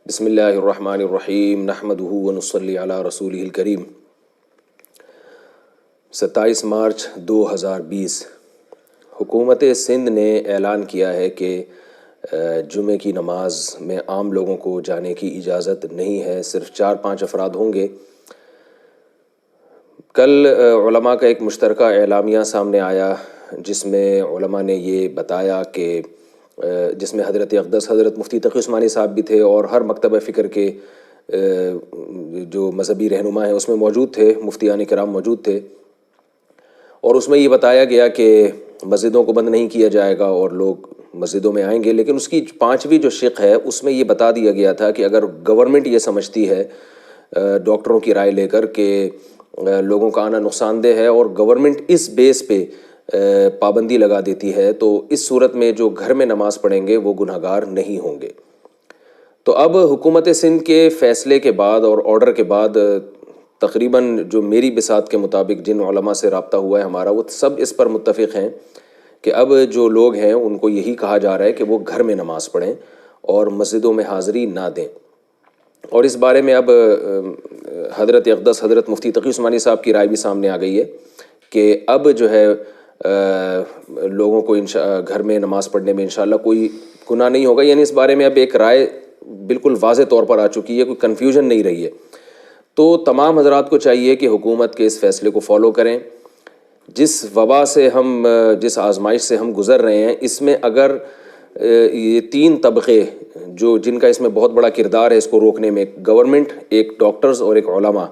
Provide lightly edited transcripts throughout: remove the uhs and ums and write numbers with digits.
بسم اللہ الرحمن الرحیم نحمدہ ونصلی علی رسولہ الکریم۔ 27 مارچ 2020 حکومت سندھ نے اعلان کیا ہے کہ جمعے کی نماز میں عام لوگوں کو جانے کی اجازت نہیں ہے، صرف 4-5 افراد ہوں گے۔ کل علماء کا ایک مشترکہ اعلامیہ سامنے آیا جس میں علماء نے یہ بتایا کہ جس میں حضرت اقدس حضرت مفتی تقی عثمانی صاحب بھی تھے اور ہر مکتبہ فکر کے جو مذہبی رہنما ہیں اس میں موجود تھے، مفتیان کرام موجود تھے، اور اس میں یہ بتایا گیا کہ مسجدوں کو بند نہیں کیا جائے گا اور لوگ مسجدوں میں آئیں گے، لیکن اس کی 5ویں جو شق ہے اس میں یہ بتا دیا گیا تھا کہ اگر گورنمنٹ یہ سمجھتی ہے ڈاکٹروں کی رائے لے کر کہ لوگوں کا آنا نقصان دہ ہے اور گورنمنٹ اس بیس پہ پابندی لگا دیتی ہے، تو اس صورت میں جو گھر میں نماز پڑھیں گے وہ گنہگار نہیں ہوں گے۔ تو اب حکومت سندھ کے فیصلے کے بعد اور آرڈر کے بعد تقریباً جو میری بساط کے مطابق جن علماء سے رابطہ ہوا ہے ہمارا، وہ سب اس پر متفق ہیں کہ اب جو لوگ ہیں ان کو یہی کہا جا رہا ہے کہ وہ گھر میں نماز پڑھیں اور مسجدوں میں حاضری نہ دیں۔ اور اس بارے میں اب حضرت اقدس حضرت مفتی تقی عثمانی صاحب کی رائے بھی سامنے آ گئی ہے کہ اب جو ہے لوگوں کو گھر میں نماز پڑھنے میں انشاءاللہ کوئی گناہ نہیں ہوگا، یعنی اس بارے میں اب ایک رائے بالکل واضح طور پر آ چکی ہے، کوئی کنفیوژن نہیں رہی ہے۔ تو تمام حضرات کو چاہیے کہ حکومت کے اس فیصلے کو فالو کریں۔ جس وبا سے ہم جس آزمائش سے ہم گزر رہے ہیں، اس میں اگر یہ 3 طبقے جن کا اس میں بہت بڑا کردار ہے اس کو روکنے میں، گورنمنٹ، ایک ڈاکٹرز اور ایک علماء،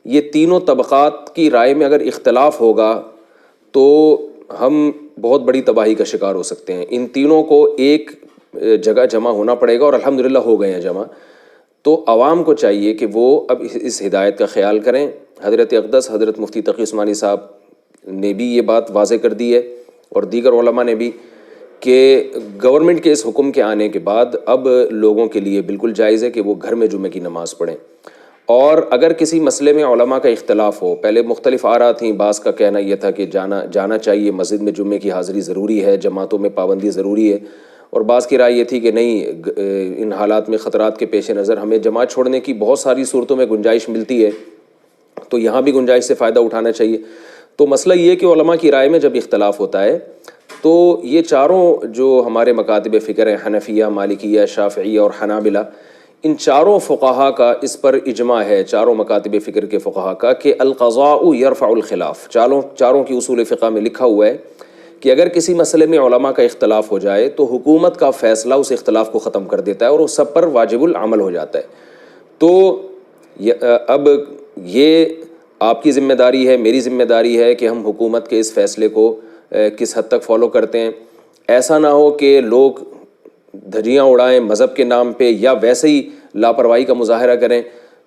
یہ تینوں طبقات کی رائے میں اگر اختلاف ہوگا تو ہم بہت بڑی تباہی کا شکار ہو سکتے ہیں۔ ان تینوں کو ایک جگہ جمع ہونا پڑے گا اور الحمدللہ ہو گئے ہیں جمع۔ تو عوام کو چاہیے کہ وہ اب اس ہدایت کا خیال کریں۔ حضرت اقدس حضرت مفتی تقی عثمانی صاحب نے بھی یہ بات واضح کر دی ہے اور دیگر علماء نے بھی کہ گورنمنٹ کے اس حکم کے آنے کے بعد اب لوگوں کے لیے بالکل جائز ہے کہ وہ گھر میں جمعے کی نماز پڑھیں۔ اور اگر کسی مسئلے میں علماء کا اختلاف ہو، پہلے مختلف آراء تھیں، بعض کا کہنا یہ تھا کہ جانا چاہیے، مسجد میں جمعے کی حاضری ضروری ہے، جماعتوں میں پابندی ضروری ہے، اور بعض کی رائے یہ تھی کہ نہیں، ان حالات میں خطرات کے پیش نظر ہمیں جماعت چھوڑنے کی بہت ساری صورتوں میں گنجائش ملتی ہے، تو یہاں بھی گنجائش سے فائدہ اٹھانا چاہیے۔ تو مسئلہ یہ کہ علماء کی رائے میں جب اختلاف ہوتا ہے تو یہ چاروں جو ہمارے مکاتب فکر ہیں، حنفیہ، مالکیہ، شافعیہ اور حنابلہ، ان چاروں فقہا کا اس پر اجماع ہے، چاروں مکاتب فکر کے فقہا کا، کہ القضاء یرفع الخلاف۔ چاروں کی اصول فقہ میں لکھا ہوا ہے کہ اگر کسی مسئلے میں علماء کا اختلاف ہو جائے تو حکومت کا فیصلہ اس اختلاف کو ختم کر دیتا ہے اور وہ سب پر واجب العمل ہو جاتا ہے۔ تو اب یہ آپ کی ذمہ داری ہے، میری ذمہ داری ہے کہ ہم حکومت کے اس فیصلے کو کس حد تک فالو کرتے ہیں۔ ایسا نہ ہو کہ لوگ دھجیاں اڑائیں مذہب کے نام پہ یا ویسے ہی لاپرواہی کا مظاہرہ کریں،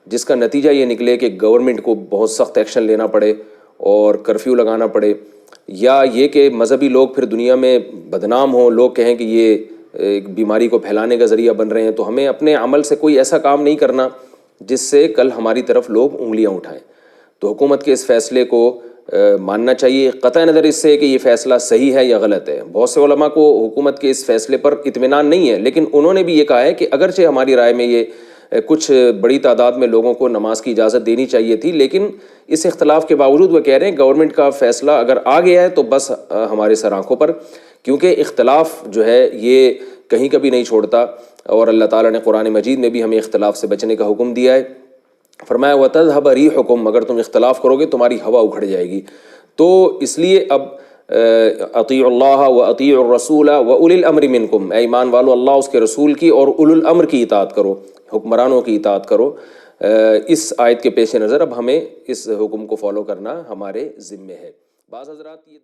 جس کا نتیجہ یہ نکلے کہ گورنمنٹ کو بہت سخت ایکشن لینا پڑے اور کرفیو لگانا پڑے، یا یہ کہ مذہبی لوگ پھر دنیا میں بدنام ہوں، لوگ کہیں کہ یہ ایک بیماری کو پھیلانے کا ذریعہ بن رہے ہیں۔ تو ہمیں اپنے عمل سے کوئی ایسا کام نہیں کرنا جس سے کل ہماری طرف لوگ انگلیاں اٹھائیں۔ تو حکومت کے اس فیصلے کو ماننا چاہیے، قطع نظر اس سے کہ یہ فیصلہ صحیح ہے یا غلط ہے۔ بہت سے علماء کو حکومت کے اس فیصلے پر اطمینان نہیں ہے، لیکن انہوں نے بھی یہ کہا ہے کہ اگرچہ ہماری رائے میں یہ کچھ بڑی تعداد میں لوگوں کو نماز کی اجازت دینی چاہیے تھی، لیکن اس اختلاف کے باوجود وہ کہہ رہے ہیں گورنمنٹ کا فیصلہ اگر آ گیا ہے تو بس ہمارے سر آنکھوں پر، کیونکہ اختلاف جو ہے یہ کہیں کبھی نہیں چھوڑتا، اور اللہ تعالیٰ نے قرآن مجید میں بھی ہمیں اختلاف سے بچنے کا حکم دیا ہے۔ فرمایا وَتَذْهَبَ رِيحُكُمْ، اگر تم اختلاف کرو گے تمہاری ہوا اکھڑ جائے گی۔ تو اس لیے اب اطیعوا اللہ واطیعوا الرسول واولی الامر منکم، اے ایمان والو اللہ اس کے رسول کی اور اولو الامر کی اطاعت کرو، حکمرانوں کی اطاعت کرو۔ اس آیت کے پیش نظر اب ہمیں اس حکم کو فالو کرنا ہمارے ذمے ہے۔ بعض حضرات یہ